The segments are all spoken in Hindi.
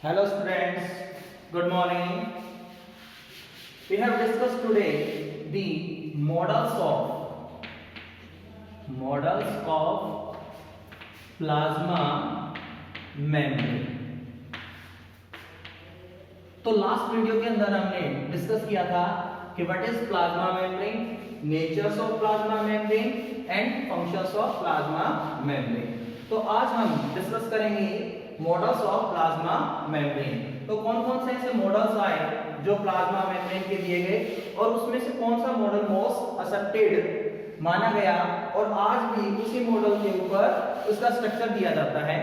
Hello students, good morning. We have discussed today the models of plasma membrane. तो लास्ट वीडियो के अंदर हमने डिस्कस किया था कि what is plasma membrane, natures of plasma membrane and functions of plasma membrane. तो आज हम डिस्कस करेंगे मॉडल्स ऑफ प्लाज्मा मेम्ब्रेन। तो कौन कौन से ऐसे मॉडल्स आए जो प्लाज्मा मेम्ब्रेन के दिए गए और उसमें से कौन सा मॉडल मोस्ट एक्सेप्टेड माना गया और आज भी उसी मॉडल के ऊपर उसका स्ट्रक्चर दिया जाता है।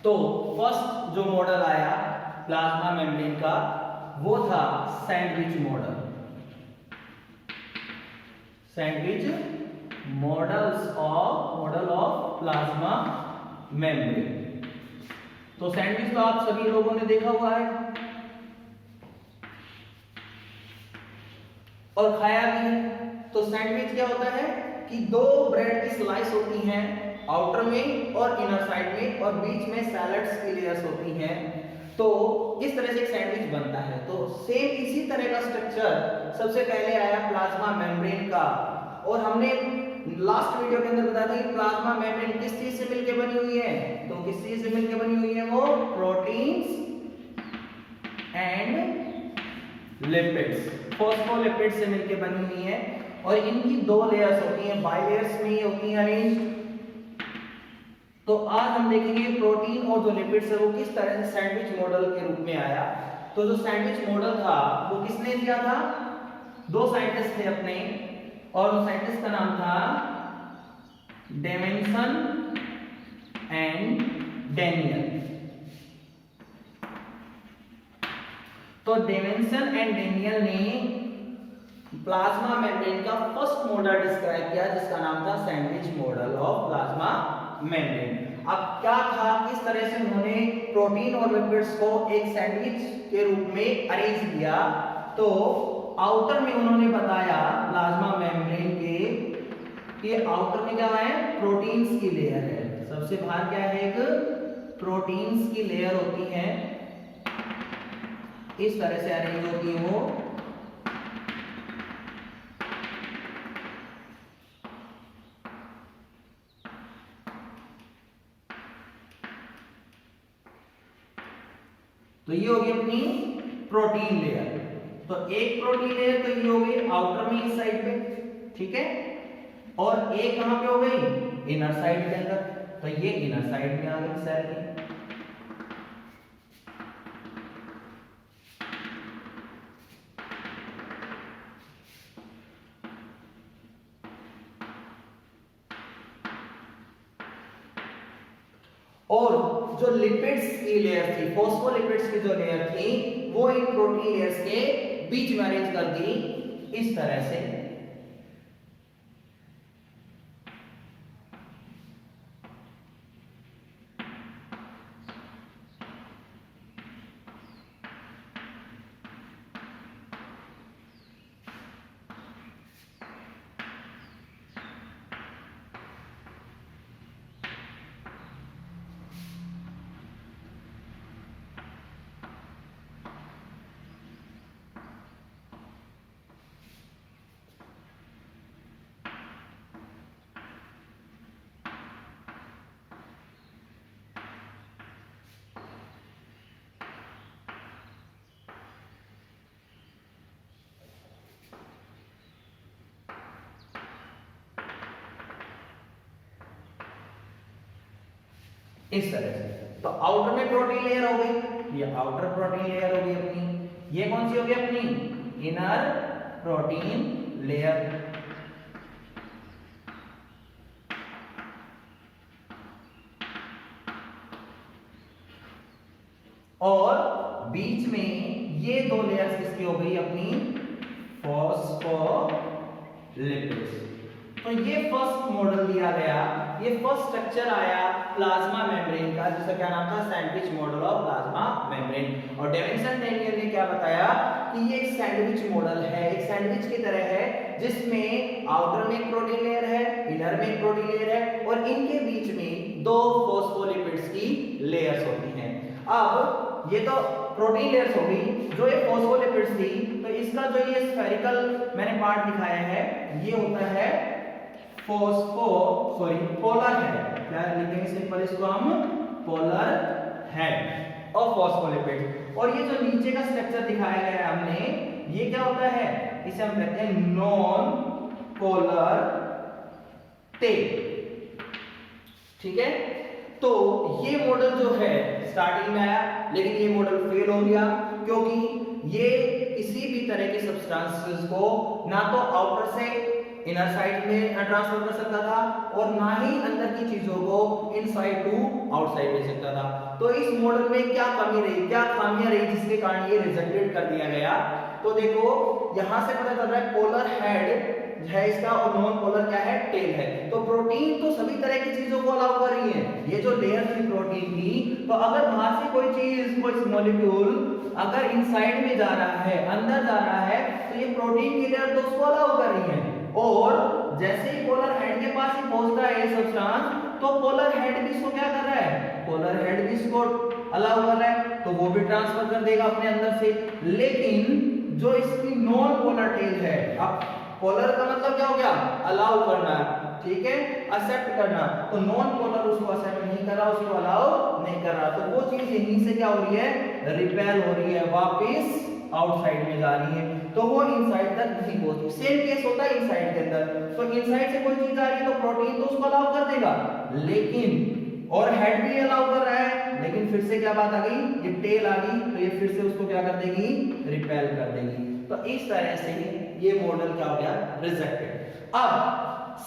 तो फर्स्ट जो मॉडल आया प्लाज्मा मेम्ब्रेन का वो था sandwich model. Sandwich model of plasma membrane. तो सैंडविच तो आप सभी लोगों ने देखा हुआ है और खाया भी है। तो सैंडविच क्या होता है कि दो ब्रेड की स्लाइस होती हैं आउटर में और इनर साइड में और बीच में सैलड्स की लेयर्स होती हैं। तो इस तरह से एक सैंडविच बनता है। तो सेम इसी तरह का स्ट्रक्चर सबसे पहले आया प्लाज्मा मेम्ब्रेन का। और हमने लास्ट वीडियो के अंदर बताया था कि प्लाज्मा मेम्ब्रेन किस चीज से मिलकर बनी हुई है। तो किस चीज से मिलकर बनी हुई है? वो प्रोटीन्स एंड लिपिड्स, फॉस्फोलिपिड से मिलकर बनी हुई है। और इनकी दो लेयर्स होती हैं, बाइलेयर्स में होती हैं अरेंज। तो आज हम देखेंगे प्रोटीन और जो लिपिड्स है वो किस तरह से सैंडविच मॉडल के रूप में आया। तो जो सैंडविच मॉडल था वो किसने दिया था? दो साइंटिस्ट थे अपने, और उस साइंटिस्ट का नाम था डेविसन एंड डेनियल। तो डेविसन एंड डेनियल ने प्लाज्मा मेम्ब्रेन का फर्स्ट मॉडल डिस्क्राइब किया जिसका नाम था sandwich model of plasma membrane. अब क्या था, किस तरह से उन्होंने प्रोटीन और लिपिड्स को एक सैंडविच के रूप में अरेंज किया। तो आउटर में उन्होंने बताया प्लाज्मा मेम्ब्रेन के ये आउटर में क्या है? प्रोटीन्स की लेयर है। सबसे बाहर क्या है? एक प्रोटीन्स की लेयर होती है, इस तरह से अरेंज होती है वो। तो ये होगी अपनी प्रोटीन लेयर। तो एक प्रोटीन लेयर तो ये हो गई आउटर में इस साइड पे, ठीक है। और एक कहां पे हो गई? इनर साइड के अंदर। तो ये इनर साइड में आ गई सेल की। और जो लिपिड्स की लेयर थी, फॉस्फोलिपिड्स की जो लेयर थी, वो इन प्रोटीन लेयर्स के बीच में अरेंज कर दी इस तरह से। इस तरह से। तो आउटर में प्रोटीन लेयर हो गई, ये आउटर प्रोटीन लेयर होगी अपनी। ये कौन सी होगी अपनी? Inner protein layer. और बीच में ये दो लेयर्स किसकी हो गई? अपनी फॉस्फोलिपिड्स। तो ये फर्स्ट मॉडल दिया गया, ये फर्स्ट स्ट्रक्चर आया प्लाज्मा मेम्ब्रेन का, जिसका क्या नाम था? Sandwich model of plasma membrane. और डेविसन डेनियल ने क्या बताया कि ये एक सैंडविच मॉडल है, एक सैंडविच की तरह है, जिसमें आउटर में एक प्रोटीन लेयर है, इनर में एक प्रोटीन लेयर है, और इनके बीच में दो फॉस्फोलिपिड्स की लेयर्स होती हैं। अब ये तो प्रोटीन लेयर्स हो गई। जो ये फॉस्फोलिपिड्स थी, तो इसका जो ये स्फेरिकल मैंने पार्ट दिखाया है, ये होता है पोलर हेड। क्या लिखेंगे सिंपल इसको हम? Polar head of phospholipid. और ये जो नीचे का स्ट्रक्चर दिखाया गया है हमने, ये क्या होता है? इसे हम कहते हैं नॉन पोलर टेल। ठीक है, तो ये मॉडल जो है स्टार्टिंग में आया, लेकिन ये मॉडल फेल हो गया क्योंकि ये किसी भी तरह के सब्सटेंसेस को ना तो आउटर से इनर साइड में ट्रांसफर कर सकता था और ना ही अंदर की चीजों को इनसाइड टू आउटसाइड ले सकता था। तो इस मॉडल में क्या कमी रही, क्या खामियां रही जिसके कारण ये रिजेक्टेड कर दिया गया? तो देखो यहां से पता चल रहा है पोलर हेड है इसका और नॉन पोलर क्या है? टेल है। तो प्रोटीन तो सभी तरह की चीजों को अलाउ कर रही है। ये जो लेयर थी प्रोटीन की, तो अगर वहां से कोई चीज, कोई मॉलिक्यूल अगर इनसाइड में जा रहा है, अंदर जा रहा है, तो ये प्रोटीन की लेयर तो उसको अलाउ कर रही है। और जैसे ही पोलर हेड के पास ही पहुंचता है ये सब्सटेंस, तो पोलर हेड भी इसको क्या कर रहा है? पोलर हेड भी इसको अलाउ कर रहा है, तो वो भी ट्रांसफर कर देगा अपने अंदर से। लेकिन जो इसकी नॉन पोलर टेल है, अब पोलर का मतलब क्या हो गया? अलाउ करना, ठीक है, एक्सेप्ट करना। तो नॉन पोलर उसको एक्सेप्ट नहीं कर रहा, उसको अलाउ नहीं कर रहा, तो वो चीज यहीं से क्या हो रही है? रिपेल हो रही है, वापस आउटसाइड में जा रही है, तो वो इनसाइड तक नहीं पहुंचती। सेम केस होता है इनसाइड के अंदर। तो इनसाइड से कोई चीज आ रही है तो प्रोटीन तो उसको अलाउ कर देगा, लेकिन और हेड भी अलाउ कर रहा है, लेकिन फिर से क्या बात आ गई? ये टेल आ गई, तो ये फिर से उसको क्या कर देगी? रिपेल कर देगी। तो इस तरह से ये मॉडल क्या हो गया? रिजेक्टेड। अब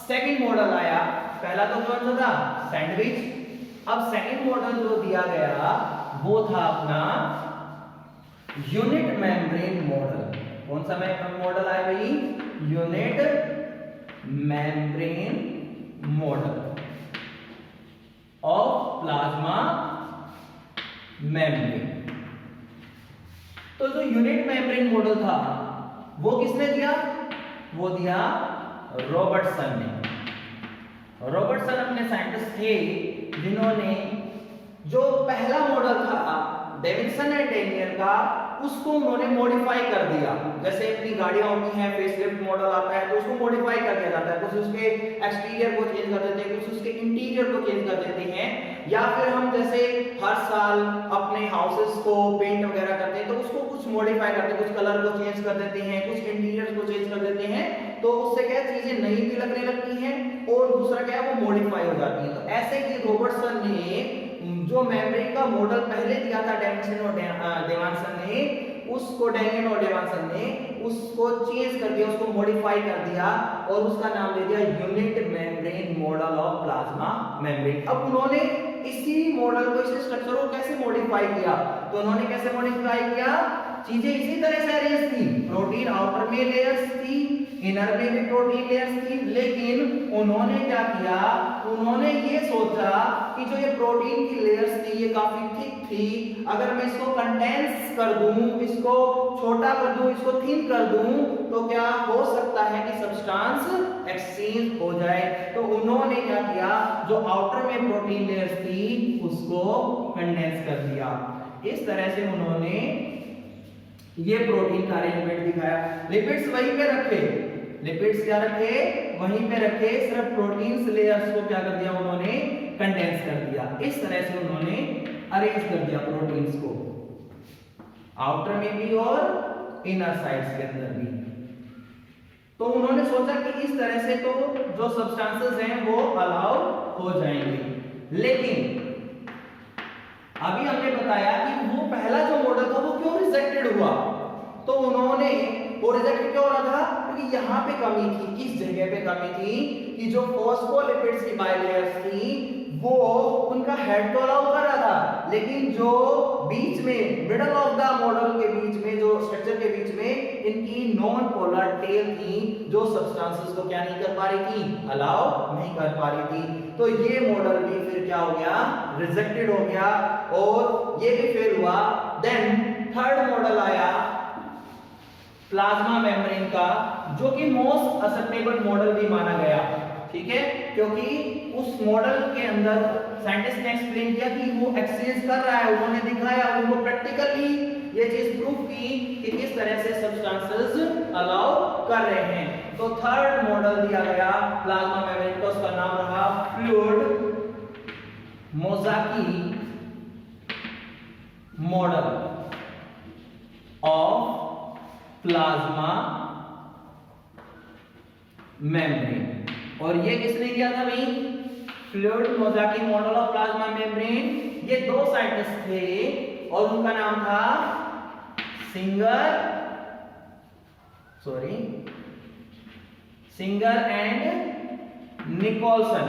सेकंड मॉडल आया। पहला तो कौन सा था? सैंडविच। अब सेकंड मॉडल जो दिया गया वो था अपना यूनिट मेम्ब्रेन मॉडल। कौन सा मॉडल आया भाई? Unit membrane model of plasma membrane. तो जो यूनिट मेम्ब्रेन मॉडल था वो किसने दिया? वो दिया रॉबर्टसन ने। रॉबर्टसन अपने साइंटिस्ट थे जिन्होंने जो पहला मॉडल था डेविडसन एंड डेनियल का, उसको उन्होंने मॉडिफाई कर दिया। जैसे अपनी गाड़ियां होती हैं, फेसलिफ्ट मॉडल आता है तो उसको मॉडिफाई कर दिया जाता है, कुछ उसके एक्सटीरियर को चेंज कर देते हैं, कुछ उसके इंटीरियर को चेंज कर देते हैं। या फिर हम जैसे हर साल अपने हाउसेस को पेंट वगैरह करते हैं तो उसको कुछ मॉडिफाई करते हैं, कुछ कलर को चेंज कर देते हैं, कुछ इंटीरियर को चेंज कर देते हैं, तो उससे क्या चीजें नई भी लगने लगती हैं और दूसरा क्या है वो मॉडिफाई हो जाती है। तो ऐसे ही रॉबर्टसन ने जो मेम्ब्रेन का मॉडल पहले दिया था डेविडसन और डेवानसन ने, उसको डेनियल और डेवानसन ने उसको चेंज कर दिया, उसको मॉडिफाई कर दिया और उसका नाम दे दिया unit membrane model of plasma membrane. अब उन्होंने इसी मॉडल को, इस स्ट्रक्चर को कैसे मॉडिफाई किया? तो उन्होंने कैसे मॉडिफाई किया? चीजें इसी तरह से अरेंज थी, प्रोटीन आउटर में लेयर्स थी, इनर में भी प्रोटीन लेयर्स थी, लेकिन उन्होंने क्या किया? उन्होंने ये सोचा कि जो ये प्रोटीन की लेयर्स थी ये काफी थिक थी, अगर मैं इसको कंडेंस कर दूं, इसको छोटा कर दूं, इसको थिन कर दूं, तो क्या हो सकता है कि सब्सटेंस एक्सचेंज हो जाए। तो उन्होंने क्या किया? जो आउटर में प्रोटीन लेयर्स थी उसको कंडेंस कर दिया। इस तरह से उन्होंने ये प्रोटीन का अरेंजमेंट दिखाया। लिपिड्स वहीं पे रखे, लिपिड्स क्या रखे? वहीं पे रखे, सिर्फ प्रोटीन लेयर्स को क्या कर दिया? उन्होंने कंडेंस कर दिया। इस तरह से उन्होंने अरेंज कर दिया प्रोटीन्स को, आउटर में भी और इनर साइड्स के अंदर भी। तो उन्होंने सोचा कि इस तरह से तो जो सब्सटेंसेस हैं वो अलाउ हो जाएंगे। लेकिन अभी हमने बताया कि वो पहला जो मॉडल था वो क्यों रिजेक्टेड हुआ? तो उन्होंने वो रिजेक्ट क्यों हो रहा था? क्योंकि यहाँ पे कमी थी। किस जगह पे कमी थी? कि जो फॉस्फोलिपिड्स की बाइलेयर्स थी वो उनका हेड तो अलाउ कर रहा था, लेकिन जो बीच में मिडल ऑफ द मॉडल के बीच में, जो स्ट्रक्चर के बीच में इनकी नॉन पोलर टेल थी, जो सब्सटेंसेस को क्या नहीं कर पा रही थी? अलाउ नहीं कर पा रही थी। तो ये मॉडल भी फिर क्या हो गया? रिजेक्टेड हो गया और ये भी फेल हुआ। देन थर्ड मॉडल आया प्लाज्मा मेम्ब्रेन का, जो कि मोस्ट एक्सेप्टेबल मॉडल भी माना गया। ठीक है, क्योंकि उस मॉडल के अंदर साइंटिस्ट ने एक्सप्लेन किया कि वो एक्सचेंज कर रहा है, उन्होंने दिखाया, उनको प्रैक्टिकली ये चीज प्रूव की कि किस तरह से सब्सटेंसेस अलाउ कर रहे हैं। तो थर्ड मॉडल दिया गया प्लाज्मा मेम्ब्रेन का, उसका नाम रहा fluid mosaic model of plasma membrane. और ये किसने किया था भाई? Fluid mosaic model of plasma membrane. ये दो साइंटिस्ट थे और उनका नाम था सिंगर एंड निकोलसन।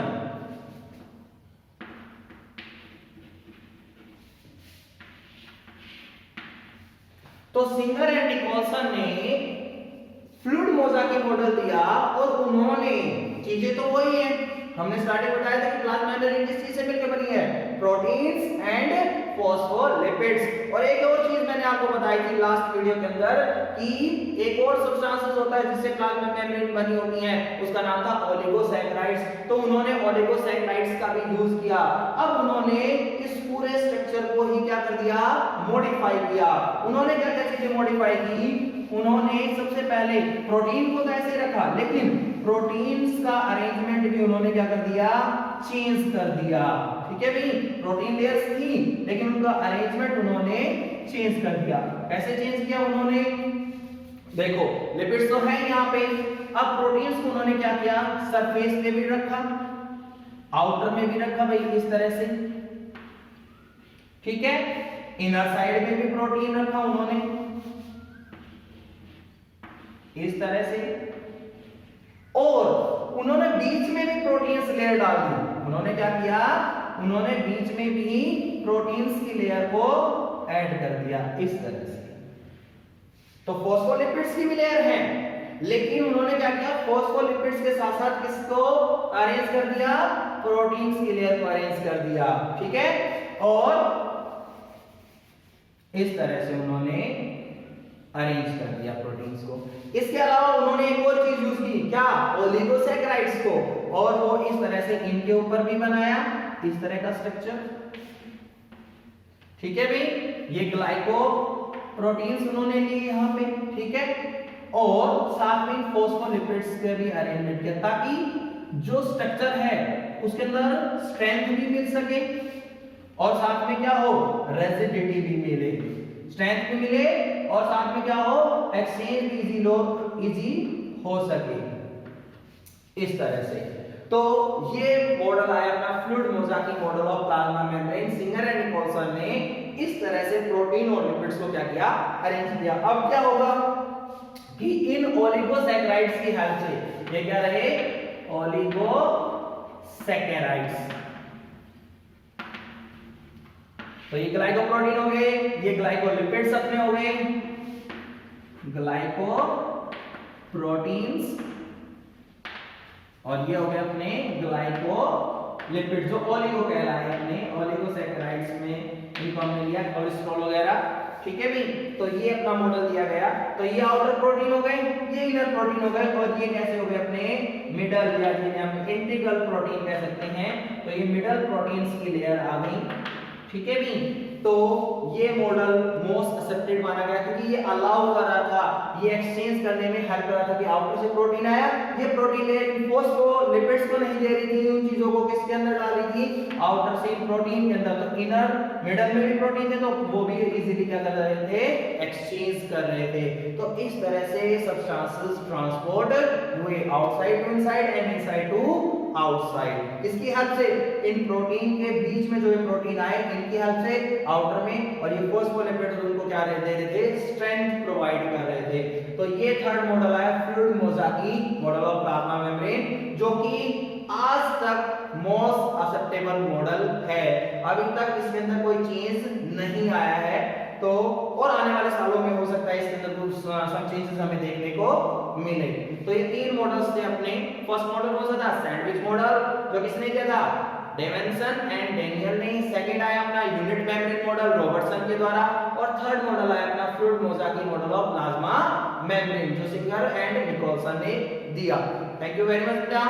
तो सिंगर एंड निकोलसन ने फ्लूइड मोज़ाकी मॉडल दिया और उन्होंने, चीजें तो वही है, हमने स्टार्टिंग बताया था कि प्लाज्मा मेम्ब्रेन किस चीज से मिलकर बनी है? Proteins and phospholipids. और एक और चीज मैंने आपको बताई थी लास्ट वीडियो के अंदर कि एक और सब्सटेंसेस होता है जिससे प्लाज्मा मेम्ब्रेन बनी होती है, उसका नाम था ओलिगोसैकेराइड्स। तो उन्होंने ओलिगोसैकेराइड्स का भी यूज किया। अब उन्होंने इस पूरे स्ट्रक्चर को ही क्या कर दिया? मॉडिफाई किया। उन्होंने क्या क्या चीजें मॉडिफाई की? उन्होंने सबसे पहले प्रोटीन को तो ऐसे रखा, लेकिन प्रोटीन्स का अरेंजमेंट भी उन्होंने क्या कर दिया? चेंज कर दिया। ठीक है भाई, प्रोटीन लेयर्स थी लेकिन उनका अरेंजमेंट उन्होंने चेंज कर दिया। कैसे चेंज किया उन्होंने? देखो लिपिड्स तो है यहाँ पे, अब प्रोटीन्स को उन्होंने क्या किया? सरफेस पे भी रखा, आउटर में भी रखा भाई, इस तरह से। ठीक है, इनर साइड में भी प्रोटीन रखा उन्होंने इस तरह से, और उन्होंने बीच में भी प्रोटीन्स लेयर डाल दी। उन्होंने क्या किया? उन्होंने बीच में भी प्रोटीन्स की लेयर को ऐड कर दिया इस तरह से। तो फॉस्फोलिपिड्स की भी लेयर है, लेकिन उन्होंने क्या किया? फॉस्फोलिपिड्स के साथ साथ किसको अरेंज कर दिया? प्रोटीन्स की लेयर को अरेंज कर दिया। ठीक है, और इस तरह से उन्होंने अरेंज कर दिया प्रोटीन्स को। इसके अलावा उन्होंने एक और चीज यूज की, क्या? ओलिगोसैकेराइड्स को, और वो इस तरह से इनके ऊपर भी बनाया इस तरह का स्ट्रक्चर। ठीक है भाई, ये ग्लाइको प्रोटीन्स उन्होंने लिए यहां पे। ठीक है, और साथ में फॉस्फोलिपिड्स के भी अरेंजमेंट किया ताकि जो स्ट्रक्चर है उसके अंदर स्ट्रेंथ भी मिल सके और साथ में क्या हो? रेजिडिटी भी मिले, स्ट्रेंथ भी मिले और साथ में क्या हो? एक्सचेंज इजी हो सके इस तरह से। तो ये मॉडल आया अपना fluid mosaic model of plasma membrane. Singer and Nicolson ने इस तरह से प्रोटीन और लिपिड्स को क्या किया? अरेंज किया। अब क्या होगा कि इन ओलिगोसैकेराइड्स की हेल्प से, ये क्या रहे? ओलिगोसैकेराइड्स। तो ये ग्लाइकोप्रोटीन हो गए, ये ग्लाइकोलिपिड्स अपने हो गए, ग्लाइकोप्रोटीन्स, और ये हो गए अपने ग्लाइकोलिपिड जो ओलिगो कहलाए अपने ओलिगोसैकेराइड्स में, इनको हमने लिया कोलेस्ट्रॉल वगैरह। ठीक है भाई, तो ये अपना मॉडल दिया गया। तो ये आउटर प्रोटीन हो गए, ये इनर प्रोटीन हो गए, और ये कैसे हो गए? अपने मिडल, या जिन्हें हम इंटीग्रल प्रोटीन कह सकते हैं। तो ये मिडल प्रोटीन्स की लेयर आ गई। ठीक है भी, तो ये मॉडल मोस्ट एक्सेप्टेड माना गया क्योंकि ये अलाउ कर रहा था, ये एक्सचेंज करने में हेल्प कर रहा था कि आउटर से प्रोटीन आया, ये प्रोटीन लेयर फॉस्फोलिपिड्स को नहीं दे रही थी, उन चीजों को किसके अंदर डाल रही थी? आउटर से प्रोटीन के अंदर। तो इनर मिडल में भी प्रोटीन थे, तो वो भी इजीली क्या कर रहे थे? एक्सचेंज कर रहे थे। तो इस तरह से सब्सटेंसेस ट्रांसपोर्ट हुए outside to inside and inside to outside. इसकी हेल्प से इन प्रोटीन के बीच में जो ये प्रोटीन आए, इनकी हेल्प से आउटर में, और ये फॉस्फोलिपिड्स उनको क्या दे रहे थे? स्ट्रेंथ प्रोवाइड कर रहे थे। तो ये थर्ड मॉडल आया fluid mosaic model of plasma membrane, जो कि आज तक मोस्ट एक्सेप्टेबल मॉडल है। अभी तक इसके अंदर कोई चेंज नहीं आया है, तो और आने वाले सालों में हो सकता है इसके अंदर कुछ सम चेंजेस हमें देखने को मिले। तो ये तीन मॉडल्स थे अपने। फर्स्ट मॉडल कौन सा था? सैंडविच मॉडल, जो किसने किया था? डेविसन एंड डेनियल ने। सेकंड आया अपना यूनिट मेम्ब्रेन मॉडल रॉबर्टसन के द्वारा, और थर्ड मॉडल आया अपना fluid mosaic model of plasma membrane जो सिंगर एंड निकोलसन ने दिया। थैंक यू वेरी मच बेटा।